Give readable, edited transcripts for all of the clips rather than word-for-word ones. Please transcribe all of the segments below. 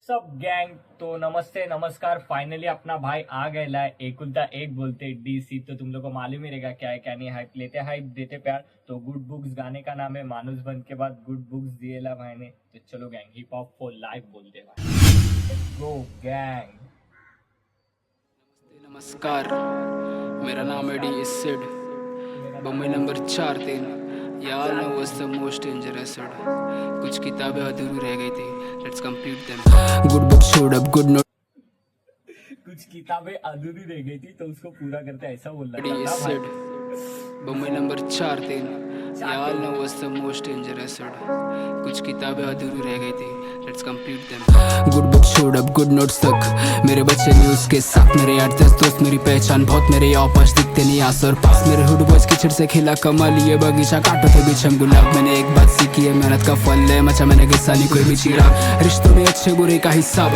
सब गैंग तो नमस्ते नमस्कार। फाइनली अपना भाई आ गया है। एकुलता एक बोलते डीसी तो तुम लोग को मालूम ही रहेगा क्या है क्या नहीं। हाइप लेते हाइप देते प्यार। तो गुड बुक्स गाने का नाम है। मानुस बंद के बाद गुड बुक्स दिए ला भाई ने। तो चलो gang hip hop for life बोलते भाई। गो गैंग। नमस्कार, मेरा नाम है डी सिड। बम्बई नंबर 4-3। यार no was the most dangerous Sid. कुछ किताबें अधूरी रह गई थी, let's complete them. Good book showed up, good note. कुछ किताबें अधूरी रह गई थी तो उसको पूरा करते ऐसा बोलना डी था भाई। सिड। बम्बई नंबर 4-3। यार no was the most dangerous Sid. कुछ किताबें अधूरी रह गई थी, let's complete them. Good book showed up, good notes तक मेरे बच्चे न्यूज के साथ। मेरे 8-10 दोस्त, मेरी पहचान बहुत। मेरे ऑपस दिखते नहीं आस और पास। मेरे हुड बॉयज कीचड़ से खिला कमाल। ये बगीचा काटो थे बीच हम गुलाब। मैंने एक बात सीखी है, मेहनत का फल है। मचा मैंने किस्सा नहीं कोई भी चीरा। रिश्तों में अच्छे बुरे का हिसाब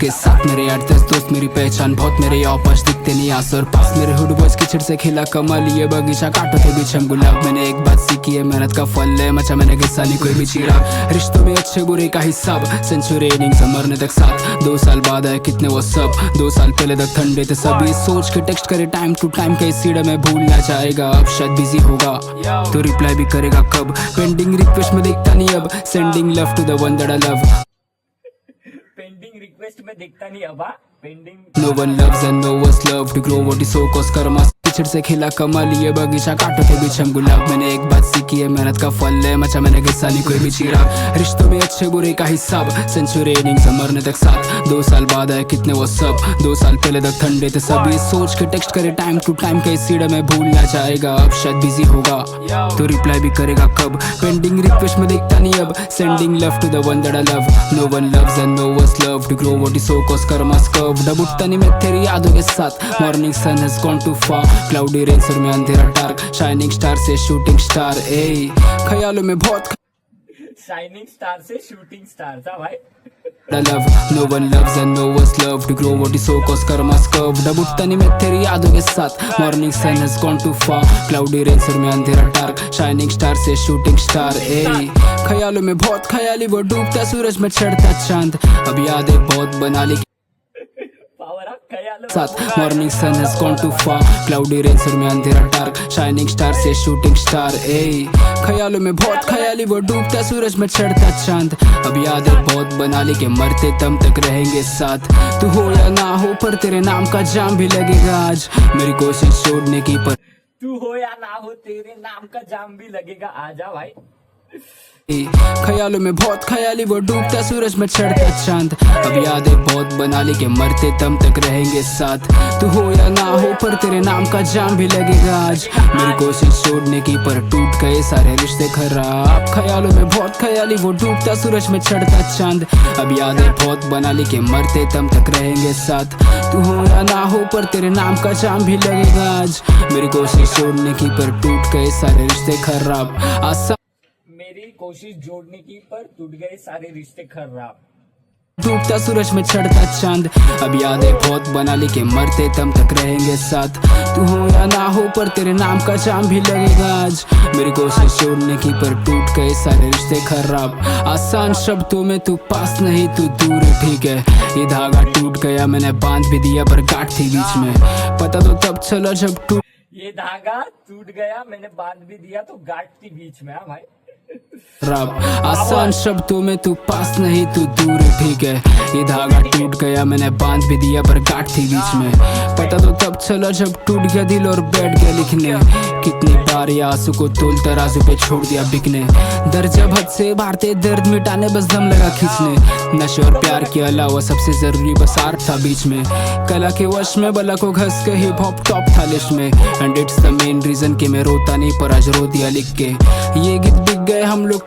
के साथ। मेरे 8-10 दोस्त, मेरी पहचान बहुत। मेरे ऑपस दिखते नहीं आस और पास। मेरे हुड बॉयज कीचड़ से खिला कमाल। ये बगीचा काटो थे बीच हम गुलाब। मैंने एक बात सीखी है, मेहनत का फल है। मचा मैंने किस्सा नहीं कोई भी चीरा। रिश्तों में अच्छे बुरे का हिसाब। सेंचुरी इनिंग्स मरने तक साथ। 2 साल बाद आए कितने वो सब। 2 साल पहले तक ठंडे थे सभी। सोच के टेक्स्ट करे टाइम टू टाइम। कई सीढ़े में भूलना चाहेगा। अब शायद बिजी होगा तो रिप्लाई भी करेगा कब। पेंडिंग रिक्वेस्ट में देखता नहीं अब। Sending love to the one that I love. Pending request में देखता नहीं अब। Pending No one loves and no one's loved to grow what is so cause karma। कीचड़ से खिला कमाल। ये बगीचा काटो थे बीच हम गुलाब। मैंने एक बात सीखी है, मेहनत का फल है। मचा मैंने किस्सा नहीं कोई भी चीरा। रिश्तों में अच्छे बुरे का हिसाब। सेंचुरी इनिंग्स मरने तक साथ। 2 साल बाद आए कितने वो सब। 2 साल पहले तक ठंडे थे सभी। सोच के टेक्स्ट करे टाइम टू टाइम। कई सीढ़े में भूलना चाहेगा। अब शायद बिजी होगा तो रिप्लाई भी करेगा कब। पेंडिंग रिक्वेस्ट में देखता नहीं अब। Sending love to the one that I love. No one loves and no one's loved to grow what is so cause karma's curve। डब उठता नहीं मैं तेरी यादों के साथ। Morning sun has gone too far। Cloudy rain सर में अंधेरा डार्क। शाइनिंग स्टार से शूटिंग स्टार। ए ख्यालों में बहुत शाइनिंग स्टार से शूटिंग स्टार था भाई। I love। No one loves and no one's loved to grow what is so cause karma's curve। डब उठता नहीं मैं तेरी यादों के साथ। Morning sun has gone too far। Cloudy rain सर में अंधेरा डार्क। शाइनिंग स्टार से शूटिंग स्टार। ए ख्यालों में बहुत ख्याली। वो डूबता सूरज में चढ़ता चांद। अब यादें बहुत बना ली साथ। Morning sun has gone too far। Cloudy rain सर में अंधेरा डार्क। शाइनिंग स्टार से शूटिंग स्टार। ए ख्यालों में बहुत ख्याली। वो डूबता सूरज में चढ़ता चांद। अब यादें बहुत बना ली कि मरते दम तक रहेंगे साथ। तू हो या ना हो पर तेरे नाम का जाम भी लगेगा आज। मेरी कोशिश छोड़ने की पर तू हो या ना हो तेरे नाम का जाम भी लगेगा। आजा भाई। ख्यालों में बहुत ख्याली। वो डूबता सूरज में चढ़ता चांद। अब यादें बहुत बना ली कि मरते दम तक रहेंगे साथ। तू हो या ना हो पर तेरे नाम का जाम भी लगेगा आज। मेरी कोशिश छोड़ने की पर टूट गए सारे रिश्ते खराब। ख्यालों में बहुत ख्याली। वो डूबता सूरज में चढ़ता चांद। अब यादें बहुत बना ली कि मरते दम तक रहेंगे साथ। तू हो या ना हो पर तेरे नाम का जाम भी लगेगा आज। मेरी कोशिश छोड़ने की पर टूट गए सारे रिश्ते खराब। मेरी कोशिश जोड़ने की पर टूट गए सारे रिश्ते खराब। डूबता सूरज में चढ़ता चांद। अब यादें बहुत बना ली कि मरते दम तक रहेंगे साथ। तू हो या ना हो पर तेरे नाम का जाम भी लगेगा आज। मेरी कोशिश छोड़ने की पर टूट गए सारे रिश्ते खराब। आसान शब्दों में तू पास नहीं तू दूर है ठीक है। ये धागा टूट गया मैंने बांध भी दिया पर गांठ थी बीच में। पता तो तब चला जब टूट। ये धागा टूट गया मैंने बांध भी दिया तो गांठ थी बीच में। भाई रब आसान शब्दों में तू पास नहीं तू दूर है ठीक है। ये धागा टूट गया मैंने बांध भी दिया पर गांठ थी बीच में। पता तो तब चला जब टूट गया दिल और बैठ गया लिखने। कितनी बार ये आंसू को तोल तराजू पे छोड़ दिया बिकने। दर्द जब हद से भारते दर्द मिटाने बस दम लगा खींचने। नशे और प्यार के अलावा सबसे जरूरी बस आर्ट था बीच में। कला के वश में बला को घस के हिप हॉप टॉप था लिस्ट में। And it's the main reason कि मैं रोता नहीं पर आज रो दिया लिख के। ये गीत बिक गए हम लोग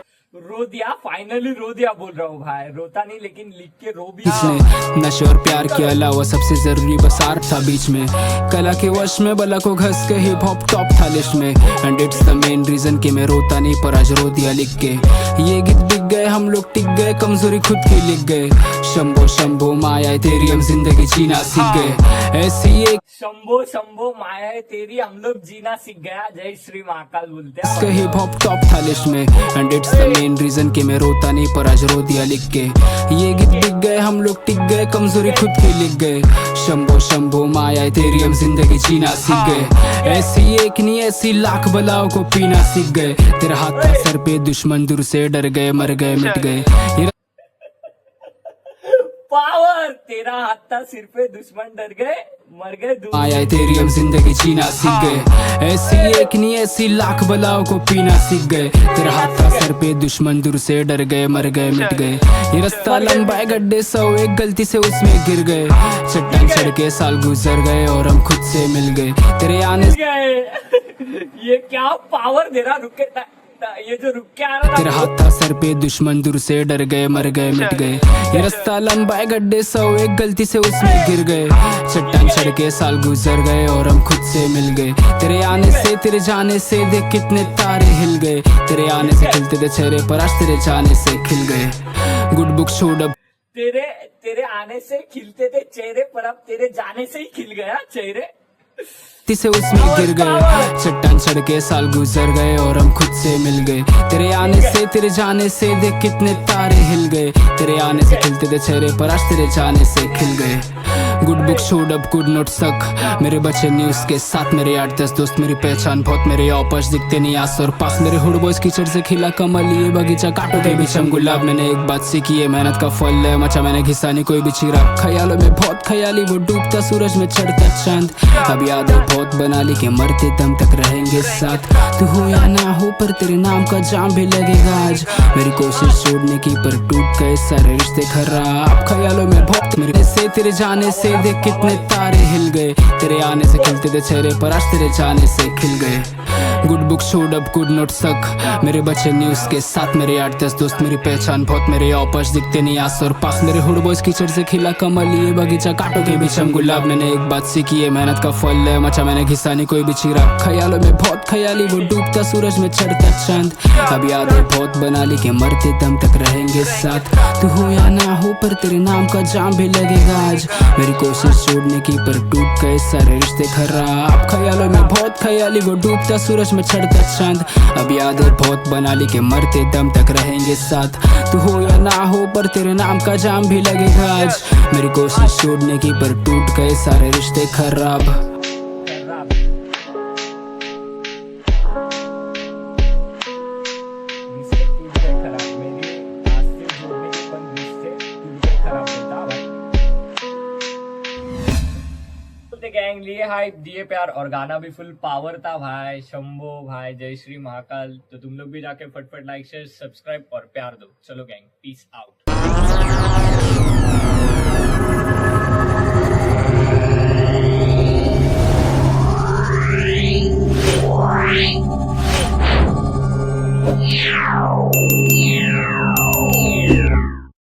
रो दिया। फाइनली रो दिया बोल रहा हूँ भाई। रोता नहीं लेकिन लिख के रो भी। नशे और प्यार के अलावा सबसे जरूरी बस आर्ट था बीच में। कला के वश में बला को घस के हिप हॉप टॉप था लिस्ट में। And it's the main reason कि मैं रोता नहीं पर आज रो दिया लिख के। ये गीत बिक गए हम लोग टिक गए। कमजोरी खुद की लिख गए। शंभो शंभो माया है तेरी, हम जिंदगी जीना सीख गए। ऐसी एक शंभो शंभो माया है तेरी, हम लोग जीना सीख गया। जय श्री महाकाल बोलते हैं। हिप हॉप टॉप था लिस्ट में, and it's the main reason कि मैं रोता नहीं पर आज रो दिया लिख के। ये गीत बिक गए, हम लोग टिक गए, कमजोरी खुद की लिख गए। शंभो शंभो माया है तेरी, हम जिंदगी जीना सीख गए। ऐसी एक नहीं ऐसी लाख बलाओं को पीना सीख गए। तेरा हाथ था सर पे, दुश्मन दूर से डर गए, मर गए मिट गए। पावर तेरा हाथ था सिर पे, दुश्मन डर गए मर गए। माया है तेरी, हम जिंदगी जीना सीख गए। ऐसी एक नहीं ऐसी लाख बलाओं को पीना सीख गए। तेरा हाथ था सर पे, दुश्मन दूर से डर गए, मर गए मिट गए। ये रास्ता लंबा है, गड्ढे 100 एक गलती से उसमें गिर गए। चट्टान चढ़ के साल गुजर गए और हम खुद से मिल गए। तेरे आने गए। ये क्या पावर दे रहा, रुके ये जो रुक के आ रहा। तेरा हाथ था सर पे, दुश्मन दूर से डर गए, मर गए मिट गए। ये रास्ता लंबा है, गड्ढे 100 एक गलती से उसमें गिर गए। चट्टान चढ़ के साल गुजर गए और हम खुद से मिल गए। तेरे आने से तेरे जाने से देख कितने तारे हिल गए। तेरे आने से खिलते थे चेहरे पर, आज तेरे जाने से खिल गए। गुड बुक छोड़ अब तेरे आने से खिलते थे चेहरे पर, अब तेरे जाने से ही खिल गया चेहरे से उसमें गिर गए। चट्टान चढ़ के साल गुजर गए और हम खुद से मिल गए। तेरे आने से तेरे जाने से देख कितने तारे हिल गए। तेरे आने से खिलते थे चेहरे पर, आज तेरे जाने से खिल गए। Good book showed up good note सक, मेरे बच्चे न्यूज के साथ, मेरे 8-10 दोस्त, मेरी पहचान बहुत, मेरे ऑपर्स दिखते नहीं आस और पास। मेरे हुड बॉयज कीचड़ से खिला कमल, ये बगीचा काटो के बीच हम गुलाब। मैंने एक बात सीखी है, मेहनत का फल है, मचा मैंने घिसा नहीं कोई भी चिरा। ख्यालों में बहुत ख्याली, वो डूबता सूरज में चढ़ता चांद। अब याद बहुत बना ली कि मरते दम तक रहेंगे साथ। तू हो या ना हो पर तेरे नाम का जाम भी लगेगा आज। मेरी कोशिश छोड़ने की पर टूट गए सारे रिश्ते खराब। ख्यालों में बहुत मेरे से तेरे जाने से देख कितने तारे हिल गए। तेरे आने से खिलते थे चेहरे पर, आज तेरे जाने से खिल गए। Good book showed up good note सक, मेरे बच्चे न्यूज के साथ, मेरे 8-10 दोस्त, मेरी पहचान बहुत, मेरे ऑपर्स दिखते नहीं आस और पास। मेरे हुड बॉयज कीचड़ से खिला कमल, ये बगीचा काटो के बीच हम गुलाब। मैंने एक बात सीखी है, मेहनत का फल है, मचा मैंने घिसा नहीं कोई भी चिरा। ख्यालों में बहुत ख्याली, वो डूबता सूरज में चढ़ता चांद। अब यादें बहुत बना ली कि मरते दम तक रहेंगे साथ। तू हो या ना हो पर तेरे नाम का जाम भी लगेगा आज। मेरी कोशिश छोड़ने की पर टूट गए सारे रिश्ते खराब। ख्यालों में बहुत ख्याली, वो डूबता सूरज में चढ़ता चांद। अब यादें बहुत बना ली कि मरते दम तक रहेंगे साथ। तू हो या ना हो पर तेरे नाम का जाम भी लगेगा आज। मेरी कोशिश छोड़ने की पर टूट गए सारे रिश्ते खराब। गैंग लिए हाइप दिए प्यार और गाना भी फुल पावर था भाई। शंभो भाई, जय श्री महाकाल। तो तुम लोग भी जाके फटफट लाइक शेयर सब्सक्राइब और प्यार दो। चलो गैंग, पीस आउट।